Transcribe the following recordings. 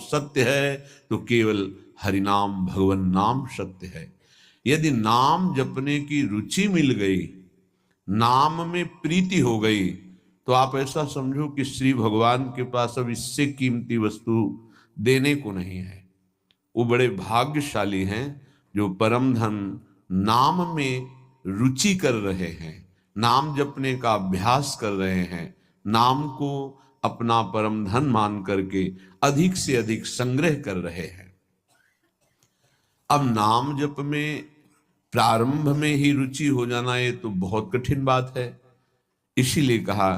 सत्य है तो केवल हरिनाम भगवन नाम सत्य है। यदि नाम जपने की रुचि मिल गई, नाम में प्रीति हो गई, तो आप ऐसा समझो कि श्री भगवान के पास अब इससे कीमती वस्तु देने को नहीं है। वो बड़े भाग्यशाली हैं जो परम धन नाम में रुचि कर रहे हैं, नाम जपने का अभ्यास कर रहे हैं, नाम को अपना परम धन मान करके अधिक से अधिक संग्रह कर रहे हैं। अब नाम जप में प्रारंभ में ही रुचि हो जाना ये तो बहुत कठिन बात है। इसीलिए कहा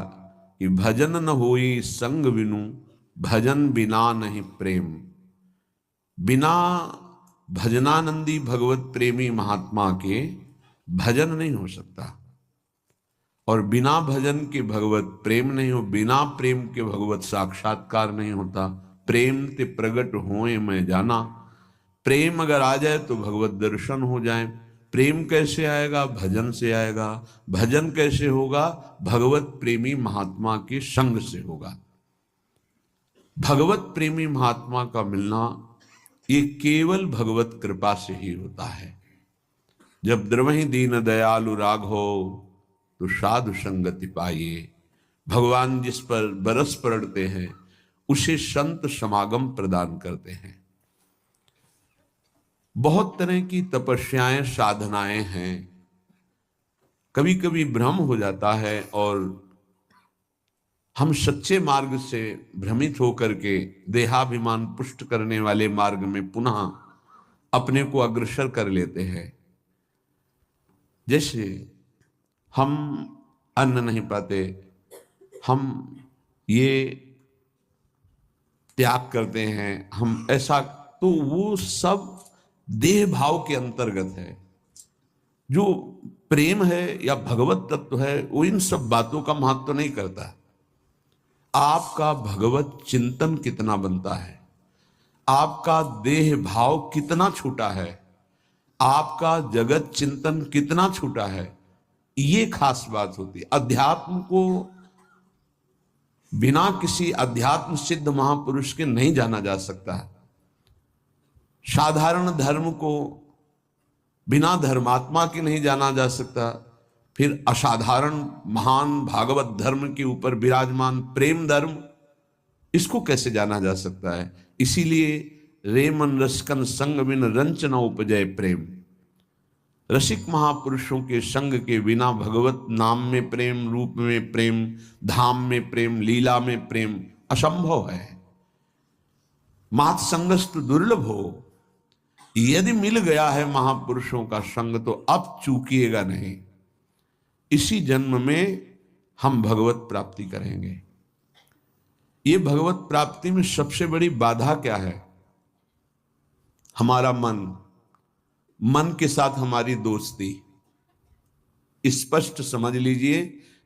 कि भजन न होई संग बिनु, भजन बिना नहीं प्रेम। बिना भजनानंदी भगवत प्रेमी महात्मा के भजन नहीं हो सकता, और बिना भजन के भगवत प्रेम नहीं हो, बिना प्रेम के भगवत साक्षात्कार नहीं होता। प्रेम ते प्रगट होए मैं जाना, प्रेम अगर आ जाए तो भगवत दर्शन हो जाए। प्रेम कैसे आएगा? भजन से आएगा। भजन कैसे होगा? भगवत प्रेमी महात्मा के संग से होगा। भगवत प्रेमी महात्मा का मिलना ये केवल भगवत कृपा से ही होता है। जब द्रवहि दीन दयालु राघो तो साधु संगति पाइए। भगवान जिस पर बरस पड़ते हैं उसे संत समागम प्रदान करते हैं। बहुत तरह की तपस्याएं साधनाएं हैं। कभी कभी भ्रम हो जाता है और हम सच्चे मार्ग से भ्रमित होकर के देहाभिमान पुष्ट करने वाले मार्ग में पुनः अपने को अग्रसर कर लेते हैं। जैसे हम अन्न नहीं पाते, हम ये त्याग करते हैं, हम ऐसा, तो वो सब देह भाव के अंतर्गत है। जो प्रेम है या भगवत तत्व है वो इन सब बातों का महत्व नहीं करता। आपका भगवत चिंतन कितना बनता है, आपका देह भाव कितना छूटा है, आपका जगत चिंतन कितना छूटा है, ये खास बात होती है। अध्यात्म को बिना किसी अध्यात्म सिद्ध महापुरुष के नहीं जाना जा सकता है। साधारण धर्म को बिना धर्मात्मा के नहीं जाना जा सकता। फिर असाधारण महान भागवत धर्म के ऊपर विराजमान प्रेम धर्म, इसको कैसे जाना जा सकता है? इसीलिए रेमन रसकन संग बिन रंच न उपजय प्रेम। रसिक महापुरुषों के संग के बिना भगवत नाम में प्रेम, रूप में प्रेम, धाम में प्रेम, लीला में प्रेम असंभव है। मात संगस्तु दुर्लभ हो। यदि मिल गया है महापुरुषों का संग तो अब चूकिएगा नहीं। इसी जन्म में हम भगवत प्राप्ति करेंगे। ये भगवत प्राप्ति में सबसे बड़ी बाधा क्या है? हमारा मन, मन के साथ हमारी दोस्ती। स्पष्ट समझ लीजिए,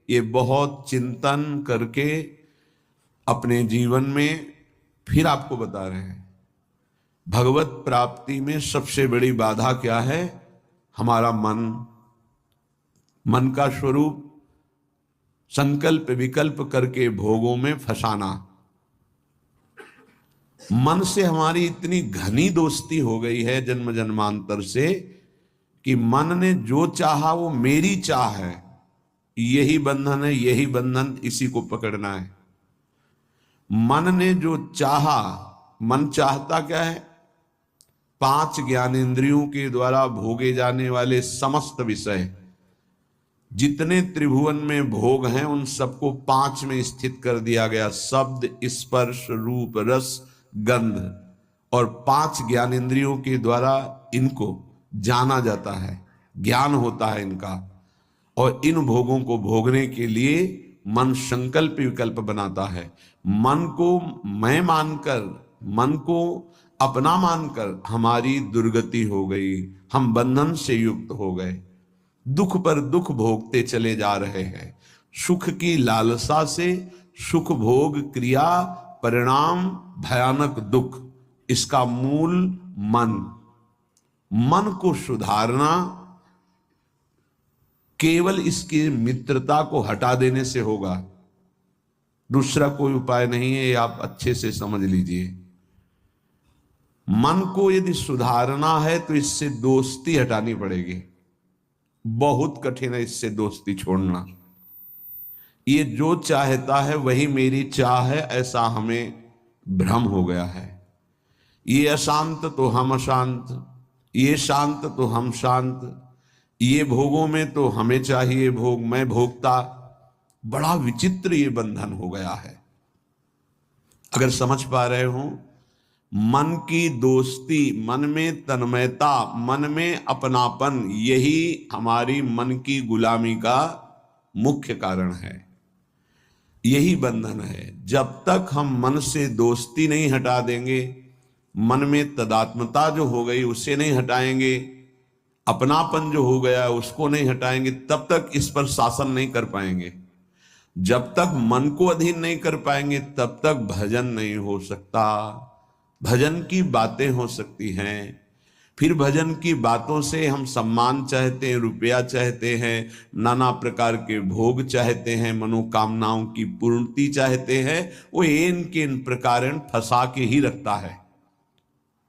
ये बहुत चिंतन करके अपने जीवन में फिर आपको बता रहे हैं। भगवत प्राप्ति में सबसे बड़ी बाधा क्या है? हमारा मन। मन का स्वरूप संकल्प विकल्प करके भोगों में फंसाना। मन से हमारी इतनी घनी दोस्ती हो गई है जन्म जन्मांतर से कि मन ने जो चाहा वो मेरी चाह है, यही बंधन है, यही बंधन, इसी को पकड़ना है। मन ने जो चाहा, मन चाहता क्या है? 5 ज्ञानेंद्रियों के द्वारा भोगे जाने वाले समस्त विषय, जितने त्रिभुवन में भोग हैं उन सबको 5 में स्थित कर दिया गया। शब्द, स्पर्श, रूप, रस, गंध, और 5 ज्ञानेंद्रियों के द्वारा इनको जाना जाता है, ज्ञान होता है इनका। और इन भोगों को भोगने के लिए मन संकल्प विकल्प बनाता है। मन को मैं मानकर, मन को अपना मानकर हमारी दुर्गति हो गई, हम बंधन से युक्त हो गए, दुख पर दुख भोगते चले जा रहे हैं। सुख की लालसा से सुख भोग क्रिया परिणाम भयानक दुख, इसका मूल मन। मन को सुधारना केवल इसकी मित्रता को हटा देने से होगा, दूसरा कोई उपाय नहीं है। ये आप अच्छे से समझ लीजिए। मन को यदि सुधारना है तो इससे दोस्ती हटानी पड़ेगी। बहुत कठिन है इससे दोस्ती छोड़ना। ये जो चाहता है वही मेरी चाह है, ऐसा हमें भ्रम हो गया है। ये अशांत तो हम अशांत, ये शांत तो हम शांत, ये भोगों में तो हमें चाहिए भोग, मैं भोगता। बड़ा विचित्र ये बंधन हो गया है। अगर समझ पा रहे हो, मन की दोस्ती, मन में तन्मयता, मन में अपनापन, यही हमारी मन की गुलामी का मुख्य कारण है। यही बंधन है। जब तक हम मन से दोस्ती नहीं हटा देंगे, मन में तदात्मता जो हो गई उसे नहीं हटाएंगे, अपनापन जो हो गया उसको नहीं हटाएंगे, तब तक इस पर शासन नहीं कर पाएंगे। जब तक मन को अधीन नहीं कर पाएंगे तब तक भजन नहीं हो सकता। भजन की बातें हो सकती हैं, फिर भजन की बातों से हम सम्मान चाहते हैं, रुपया चाहते हैं, नाना प्रकार के भोग चाहते हैं, मनोकामनाओं की पूर्ति चाहते हैं। वो इन के इन प्रकार फंसा के ही रखता है,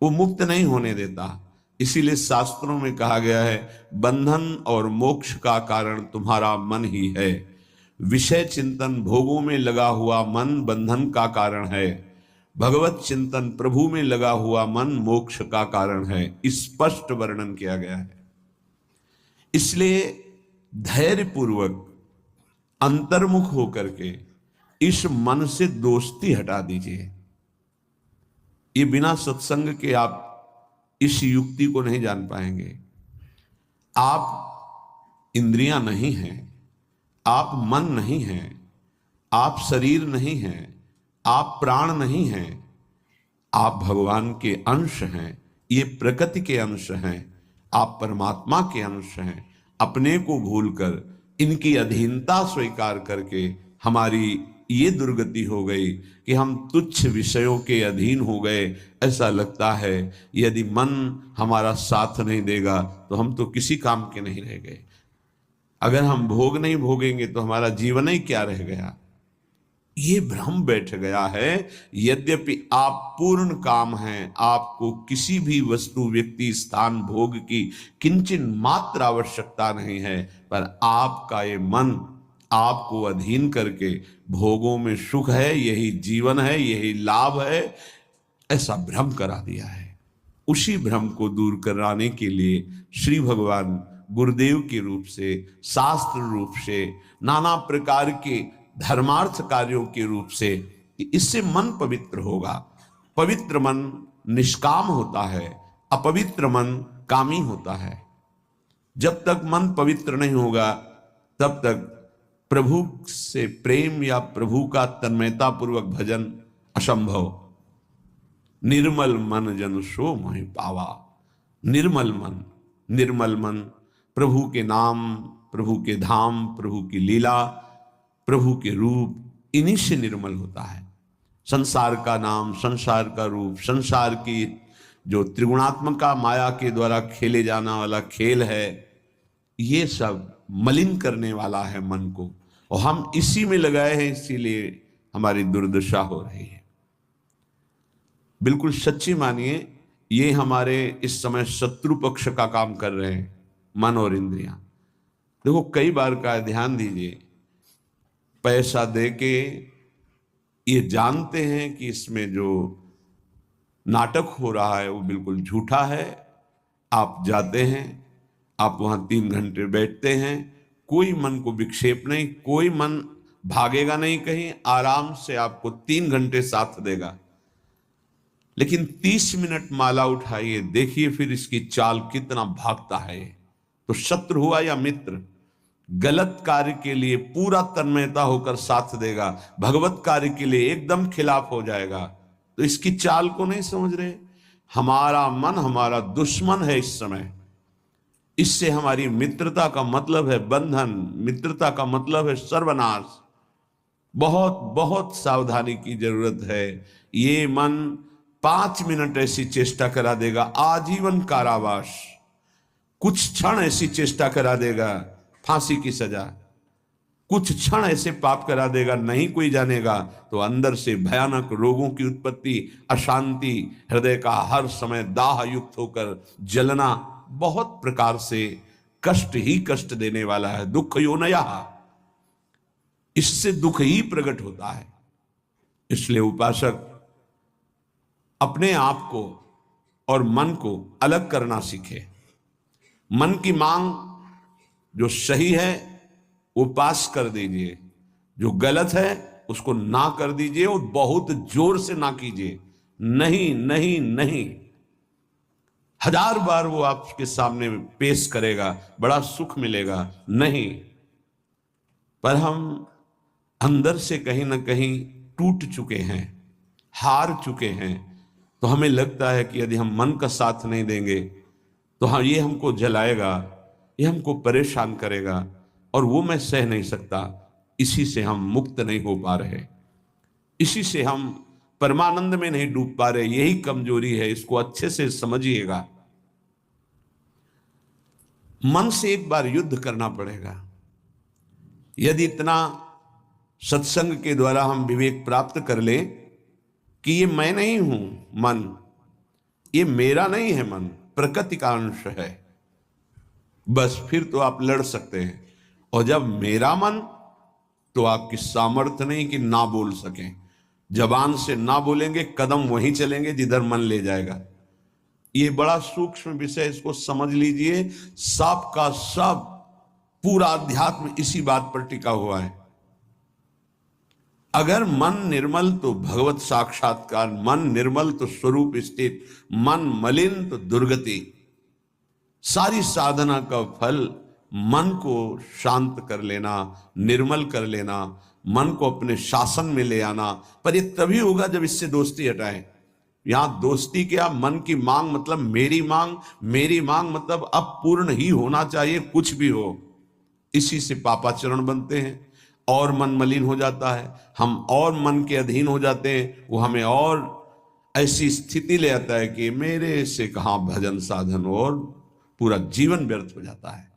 वो मुक्त नहीं होने देता। इसीलिए शास्त्रों में कहा गया है, बंधन और मोक्ष का कारण तुम्हारा मन ही है। विषय चिंतन, भोगों में लगा हुआ मन बंधन का कारण है। भगवत चिंतन, प्रभु में लगा हुआ मन मोक्ष का कारण है। स्पष्ट वर्णन किया गया है। इसलिए धैर्य पूर्वक अंतर्मुख होकर के इस मन से दोस्ती हटा दीजिए। ये बिना सत्संग के आप इस युक्ति को नहीं जान पाएंगे। आप इंद्रियां नहीं हैं, आप मन नहीं हैं, आप शरीर नहीं हैं, आप प्राण नहीं हैं, आप भगवान के अंश हैं, ये प्रकृति के अंश हैं, आप परमात्मा के अंश हैं। अपने को भूलकर इनकी अधीनता स्वीकार करके हमारी ये दुर्गति हो गई कि हम तुच्छ विषयों के अधीन हो गए। ऐसा लगता है यदि मन हमारा साथ नहीं देगा तो हम तो किसी काम के नहीं रह गए। अगर हम भोग नहीं भोगेंगे तो हमारा जीवन ही क्या रह गया। ये भ्रम बैठ गया है। यद्यपि आप पूर्ण काम हैं, आपको किसी भी वस्तु, व्यक्ति, स्थान, भोग की किंचन मात्र आवश्यकता नहीं है, पर आपका ये मन आपको अधीन करके भोगों में सुख है, यही जीवन है, यही लाभ है, ऐसा भ्रम करा दिया है। उसी भ्रम को दूर कराने के लिए श्री भगवान गुरुदेव के रूप से, शास्त्र रूप से, नाना प्रकार के धर्मार्थ कार्यों के रूप से, इससे मन पवित्र होगा। पवित्र मन निष्काम होता है, अपवित्र मन कामी होता है। जब तक मन पवित्र नहीं होगा तब तक प्रभु से प्रेम या प्रभु का तन्मयता पूर्वक भजन असंभव। निर्मल मन जन सो मोहि पावा। निर्मल मन, निर्मल मन प्रभु के नाम, प्रभु के धाम, प्रभु की लीला, प्रभु के रूप, इन्हीं से निर्मल होता है। संसार का नाम, संसार का रूप, संसार की जो त्रिगुणात्मका माया के द्वारा खेले जाना वाला खेल है, ये सब मलिन करने वाला है मन को, और हम इसी में लगाए हैं, इसीलिए हमारी दुर्दशा हो रही है। बिल्कुल सच्ची मानिए, ये हमारे इस समय शत्रु पक्ष का काम कर रहे हैं, मन और इंद्रियां। देखो, कई बार का ध्यान दीजिए, पैसा देके ये जानते हैं कि इसमें जो नाटक हो रहा है वो बिल्कुल झूठा है। आप जाते हैं, आप वहां 3 घंटे बैठते हैं, कोई मन को विक्षेप नहीं, कोई मन भागेगा नहीं कहीं, आराम से आपको 3 घंटे साथ देगा। लेकिन 30 मिनट माला उठाइए, देखिए फिर इसकी चाल कितना भागता है। तो शत्रु हुआ या मित्र? गलत कार्य के लिए पूरा तन्मयता होकर साथ देगा, भगवत कार्य के लिए एकदम खिलाफ हो जाएगा। तो इसकी चाल को नहीं समझ रहे। हमारा मन हमारा दुश्मन है इस समय। इससे हमारी मित्रता का मतलब है बंधन, मित्रता का मतलब है सर्वनाश। बहुत बहुत सावधानी की जरूरत है। ये मन 5 मिनट ऐसी चेष्टा करा देगा, आजीवन कारावास। कुछ क्षण ऐसी चेष्टा करा देगा, फांसी की सजा। कुछ क्षण ऐसे पाप करा देगा, नहीं कोई जानेगा, तो अंदर से भयानक रोगों की उत्पत्ति, अशांति, हृदय का हर समय दाह युक्त होकर जलना, बहुत प्रकार से कष्ट ही कष्ट देने वाला है। दुख योनया, इससे दुख ही प्रकट होता है। इसलिए उपासक अपने आप को और मन को अलग करना सीखे। मन की मांग जो सही है वो पास कर दीजिए, जो गलत है उसको ना कर दीजिए और बहुत जोर से ना कीजिए। नहीं नहीं नहीं, 1000 बार वो आपके सामने पेश करेगा, बड़ा सुख मिलेगा, नहीं। पर हम अंदर से कहीं ना कहीं टूट चुके हैं, हार चुके हैं, तो हमें लगता है कि यदि हम मन का साथ नहीं देंगे तो हाँ, ये हमको जलाएगा, ये हमको परेशान करेगा और वो मैं सह नहीं सकता। इसी से हम मुक्त नहीं हो पा रहे, इसी से हम परमानंद में नहीं डूब पा रहे। यही कमजोरी है, इसको अच्छे से समझिएगा। मन से एक बार युद्ध करना पड़ेगा। यदि इतना सत्संग के द्वारा हम विवेक प्राप्त कर लें कि ये मैं नहीं हूं मन, ये मेरा नहीं है मन, प्रकृति का अंश है, बस फिर तो आप लड़ सकते हैं। और जब मेरा मन, तो आपकी सामर्थ्य नहीं कि ना बोल सकें। जबान से ना बोलेंगे, कदम वहीं चलेंगे जिधर मन ले जाएगा। ये बड़ा सूक्ष्म विषय, इसको समझ लीजिए। सब का सब पूरा अध्यात्म इसी बात पर टिका हुआ है। अगर मन निर्मल तो भगवत साक्षात्कार, मन निर्मल तो स्वरूप स्थित, मन मलिन तो दुर्गति। सारी साधना का फल मन को शांत कर लेना, निर्मल कर लेना, मन को अपने शासन में ले आना। पर ये तभी होगा जब इससे दोस्ती हटाएं। यहां दोस्ती क्या, मन की मांग मतलब मेरी मांग, मेरी मांग मतलब अब पूर्ण ही होना चाहिए, कुछ भी हो। इसी से पापाचरण बनते हैं और मन मलिन हो जाता है, हम और मन के अधीन हो जाते हैं। वो हमें और ऐसी स्थिति ले आता है कि मेरे से कहां भजन साधन, और पूरा जीवन व्यर्थ हो जाता है।